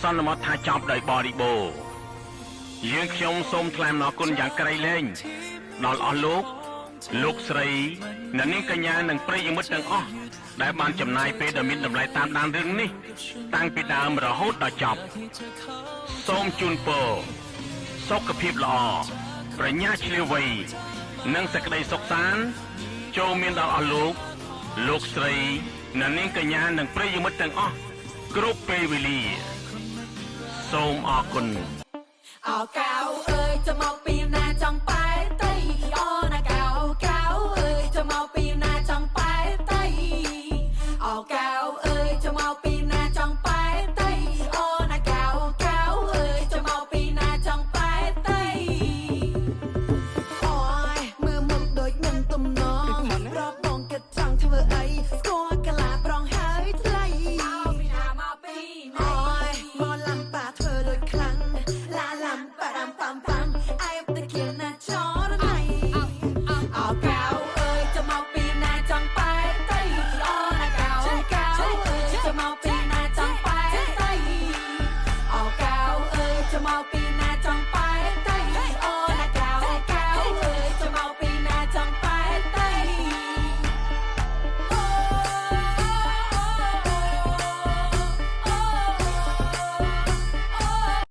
សន្មតថាចប់ដោយបរិបូរណ៍យើងខ្ញុំសូមថ្លែងអំណរគុណយ៉ាងក្រៃលែងដល់អស់លោកស្រីអ្នកនាងកញ្ញានិងប្រិយមិត្តទាំងអស់ដែលបានចំណាយពេលដ៏មានតម្លៃតាមដានរឿងនេះតាំងពីដើមរហូតដល់ចប់សូមជូនពរសុខភាពល្អប្រាជ្ញាឆ្លៀវវៃនិងសេចក្តីសុខសាន្តចូលមានដល់អស់លោកស្រីអ្នកនាងកញ្ញានិងប្រិយមិត្តទាំងអស់គ្រប់ពេលវេលាសូមអរគុណអោកៅអើយจะមកពីណាចង់បែកតៃអូណាកៅអើយจะមកពីណាចង់បែកតៃអោកៅអើយจะមកពីណាចង់បែកតៃអូណាកៅអើយจะមកពីណាចង់បែកតៃអូយមើលមុខដូចនឹងទំនងរកបងគិតចង់ធ្វើអីស្គាល់កាលាប្រងហើយថ្លៃមកពីណាអូយមកឡាំប៉ាធ្វើដូចខ្លាំងឡាឡាំប៉ាដាំប៉ាំប៉ាំអាយតែគៀនណាចរណៃអោកៅអើយจะមកពីណាចង់បែកតៃអូណាកៅអើយจะមកពីណាចង់បែកតៃអោកៅអើយจะមកពី